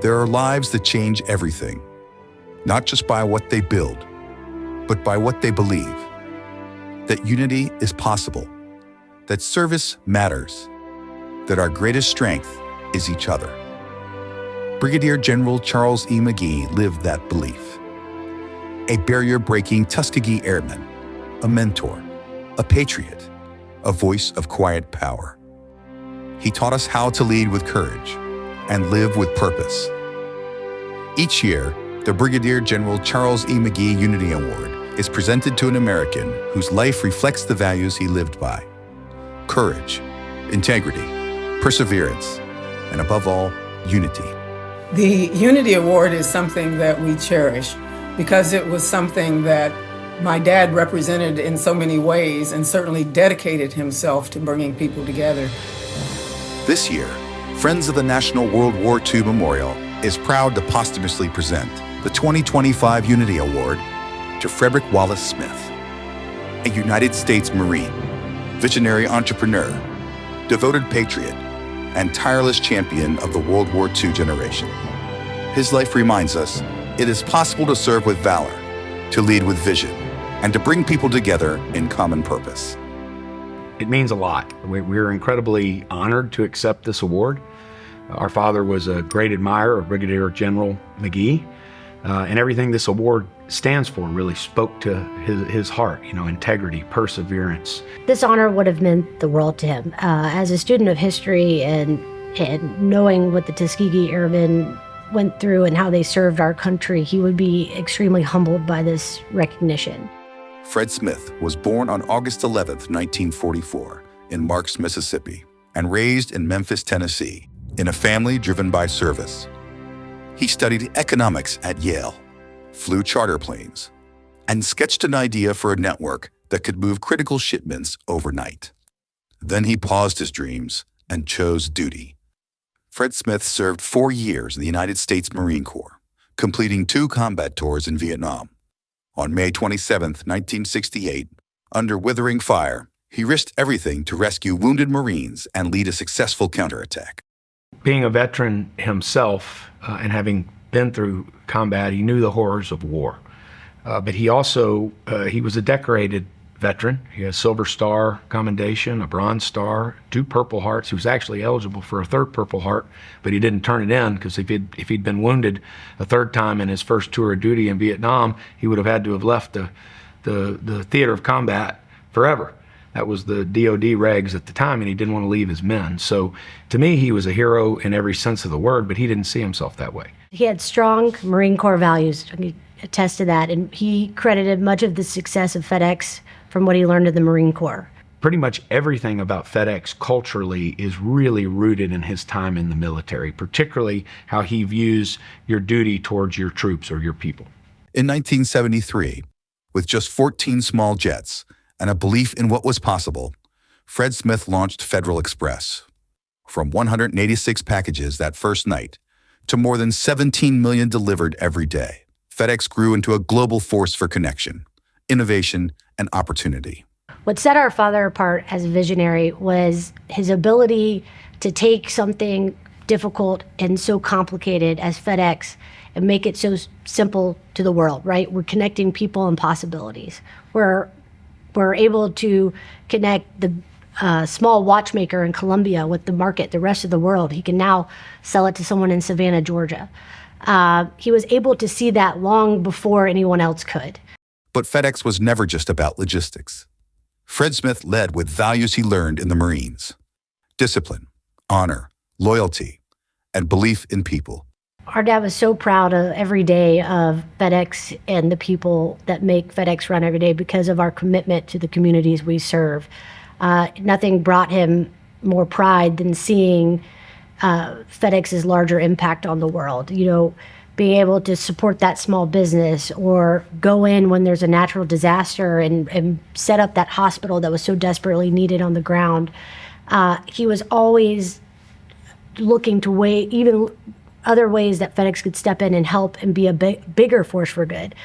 There are lives that change everything, not just by what they build, but by what they believe. That unity is possible, that service matters, that our greatest strength is each other. Brigadier General Charles E. McGee lived that belief. A barrier-breaking Tuskegee airman, a mentor, a patriot, a voice of quiet power. He taught us how to lead with courage and live with purpose. Each year, the Brigadier General Charles E. McGee UNITY Award is presented to an American whose life reflects the values he lived by: courage, integrity, perseverance, and above all, unity. The UNITY Award is something that we cherish because it was something that my dad represented in so many ways and certainly dedicated himself to bringing people together. This year, Friends of the National World War II Memorial is proud to posthumously present the 2025 UNITY Award to Frederick Wallace Smith, a United States Marine, visionary entrepreneur, devoted patriot, and tireless champion of the World War II generation. His life reminds us it is possible to serve with valor, to lead with vision, and to bring people together in common purpose. It means a lot. We're incredibly honored to accept this award. Our father was a great admirer of Brigadier General McGee, and everything this award stands for really spoke to his heart, integrity, perseverance. This honor would have meant the world to him. As a student of history and knowing what the Tuskegee Airmen went through and how they served our country, he would be extremely humbled by this recognition. Fred Smith was born on August 11, 1944, in Marks, Mississippi, and raised in Memphis, Tennessee, in a family driven by service. He studied economics at Yale, flew charter planes, and sketched an idea for a network that could move critical shipments overnight. Then he paused his dreams and chose duty. Fred Smith served 4 years in the United States Marine Corps, completing 2 combat tours in Vietnam. On May 27, 1968, under withering fire, he risked everything to rescue wounded Marines and lead a successful counterattack. Being a veteran himself and having been through combat, he knew the horrors of war. But he also, he was a decorated veteran. He had a Silver Star Commendation, a Bronze Star, 2 Purple Hearts. He was actually eligible for a 3rd Purple Heart, but he didn't turn it in because if he'd been wounded a 3rd time in his first tour of duty in Vietnam, he would have had to have left the theater of combat forever. That was the DOD regs at the time, and he didn't want to leave his men. So to me, he was a hero in every sense of the word, but he didn't see himself that way. He had strong Marine Corps values. I can attest to that, and he credited much of the success of FedEx from what he learned in the Marine Corps. Pretty much everything about FedEx culturally is really rooted in his time in the military, particularly how he views your duty towards your troops or your people. In 1973, with just 14 small jets and a belief in what was possible, Fred Smith launched Federal Express. From 186 packages that first night to more than 17 million delivered every day, FedEx grew into a global force for connection, innovation, and opportunity. What set our father apart as a visionary was his ability to take something difficult and so complicated as FedEx and make it so simple to the world, right? We're connecting people and possibilities. We're able to connect the small watchmaker in Colombia with the market, the rest of the world. He can now sell it to someone in Savannah, Georgia. He was able to see that long before anyone else could. But FedEx was never just about logistics. Fred Smith led with values he learned in the Marines: discipline, honor, loyalty, and belief in people. Our dad was so proud of every day of FedEx and the people that make FedEx run every day because of our commitment to the communities we serve. Nothing brought him more pride than seeing FedEx's larger impact on the world. Being able to support that small business or go in when there's a natural disaster and set up that hospital that was so desperately needed on the ground. He was always looking to even other ways that FedEx could step in and help and be a bigger force for good.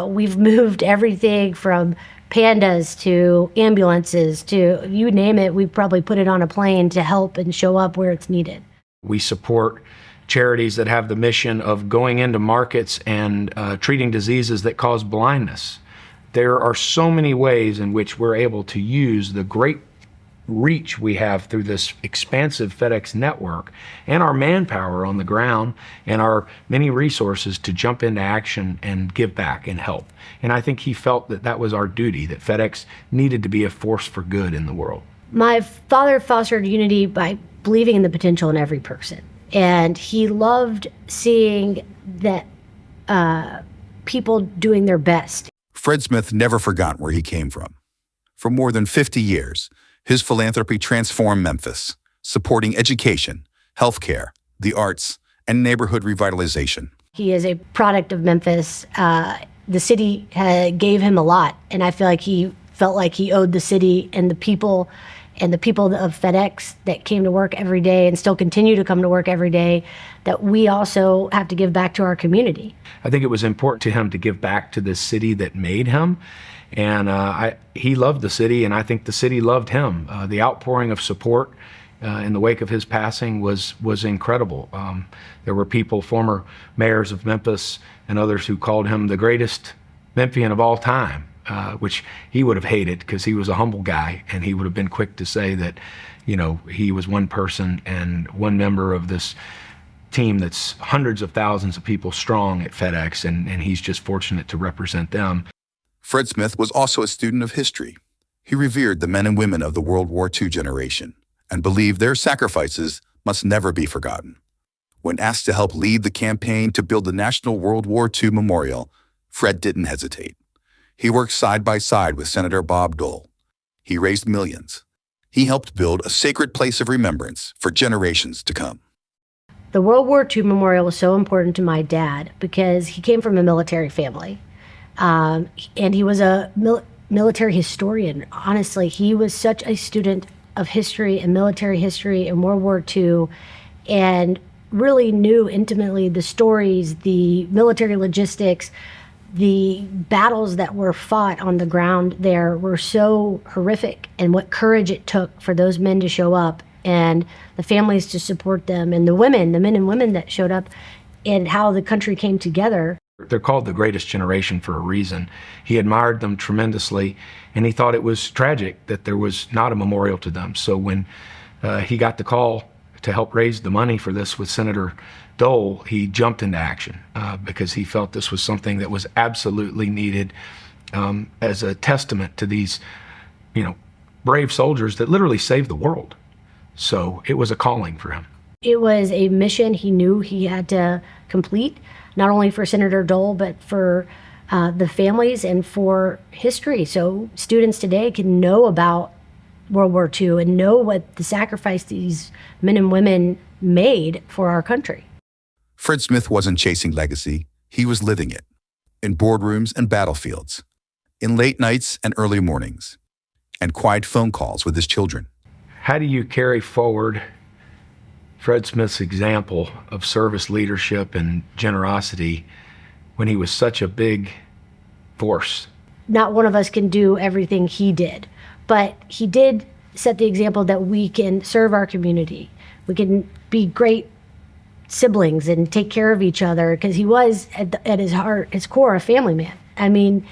We've moved everything from pandas to ambulances to you name it. We've probably put it on a plane to help and show up where it's needed. We support charities that have the mission of going into markets and treating diseases that cause blindness. There are so many ways in which we're able to use the great reach we have through this expansive FedEx network and our manpower on the ground and our many resources to jump into action and give back and help. And I think he felt that that was our duty, that FedEx needed to be a force for good in the world. My father fostered unity by believing in the potential in every person. And he loved seeing that people doing their best. Fred Smith never forgot where he came from. For more than 50 years, his philanthropy transformed Memphis, supporting education, healthcare, the arts, and neighborhood revitalization. He is a product of Memphis. The city gave him a lot, and I feel like he felt like he owed the city and the people of FedEx that came to work every day and still continue to come to work every day, that we also have to give back to our community. I think it was important to him to give back to the city that made him. And he loved the city, and I think the city loved him. The outpouring of support in the wake of his passing was incredible. There were people, former mayors of Memphis and others, who called him the greatest Memphian of all time, which he would have hated because he was a humble guy, and he would have been quick to say that, you know, he was one person and one member of this team that's hundreds of thousands of people strong at FedEx, and he's just fortunate to represent them. Fred Smith was also a student of history. He revered the men and women of the World War II generation and believed their sacrifices must never be forgotten. When asked to help lead the campaign to build the National World War II Memorial, Fred didn't hesitate. He worked side by side with Senator Bob Dole. He raised millions. He helped build a sacred place of remembrance for generations to come. The World War II Memorial was so important to my dad because he came from a military family. And he was a military historian. Honestly, he was such a student of history and military history and World War II, and really knew intimately the stories, the military logistics, the battles that were fought on the ground there were so horrific, and what courage it took for those men to show up and the families to support them, and the men and women that showed up, and how the country came together. They're called the greatest generation for a reason. He admired them tremendously, and he thought it was tragic that there was not a memorial to them. So when he got the call to help raise the money for this with Senator Dole, he jumped into action because he felt this was something that was absolutely needed as a testament to these, brave soldiers that literally saved the world. So it was a calling for him. It was a mission he knew he had to complete, not only for Senator Dole, but for the families and for history. So students today can know about World War II and know what the sacrifice these men and women made for our country. Fred Smith wasn't chasing legacy, he was living it. In boardrooms and battlefields, in late nights and early mornings, and quiet phone calls with his children. How do you carry forward Fred Smith's example of service leadership and generosity when he was such a big force? Not one of us can do everything he did, but he did set the example that we can serve our community. We can be great siblings and take care of each other, because he was at his heart, his core, a family man. I mean,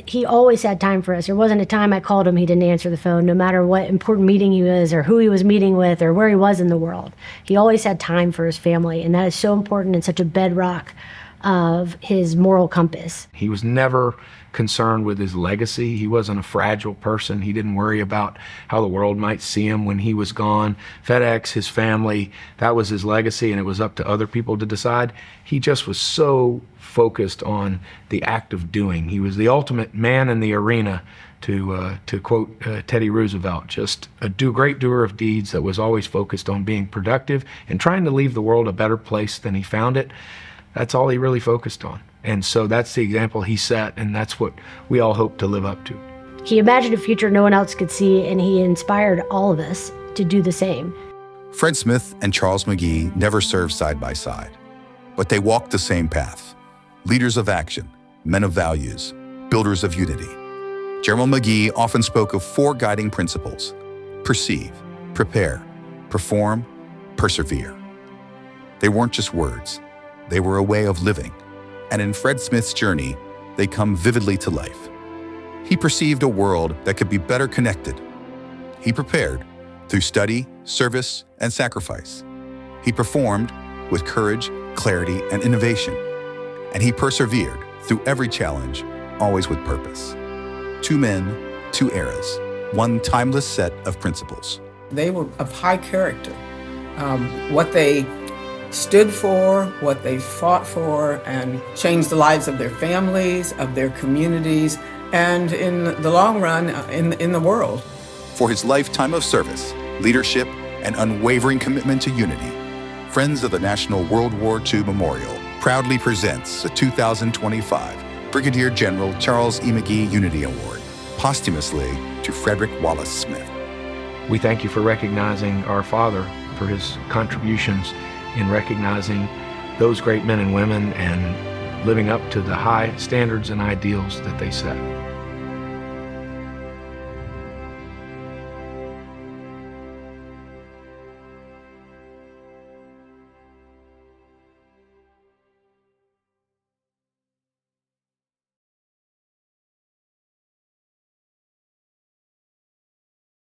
he always had time for us. There wasn't a time I called him he didn't answer the phone, no matter what important meeting he was or who he was meeting with or where he was in the world. He always had time for his family, and that is so important and such a bedrock of his moral compass. He was never concerned with his legacy. He wasn't a fragile person. He didn't worry about how the world might see him when he was gone. FedEx, his family, that was his legacy, and it was up to other people to decide. He just was so focused on the act of doing. He was the ultimate man in the arena, to quote Teddy Roosevelt, just a great doer of deeds that was always focused on being productive and trying to leave the world a better place than he found it. That's all he really focused on. And so that's the example he set, and that's what we all hope to live up to. He imagined a future no one else could see, and he inspired all of us to do the same. Fred Smith and Charles McGee never served side by side, but they walked the same path. Leaders of action, men of values, builders of unity. General McGee often spoke of 4 guiding principles: perceive, prepare, perform, persevere. They weren't just words. They were a way of living. And in Fred Smith's journey, they come vividly to life. He perceived a world that could be better connected. He prepared through study, service, and sacrifice. He performed with courage, clarity, and innovation. And he persevered through every challenge, always with purpose. Two men, two eras, one timeless set of principles. They were of high character. What they stood for, what they fought for, and changed the lives of their families, of their communities, and in the long run, in the world. For his lifetime of service, leadership, and unwavering commitment to unity, Friends of the National World War II Memorial proudly presents the 2025 Brigadier General Charles E. McGee UNITY Award, posthumously to Frederick Wallace Smith. We thank you for recognizing our father for his contributions in recognizing those great men and women and living up to the high standards and ideals that they set.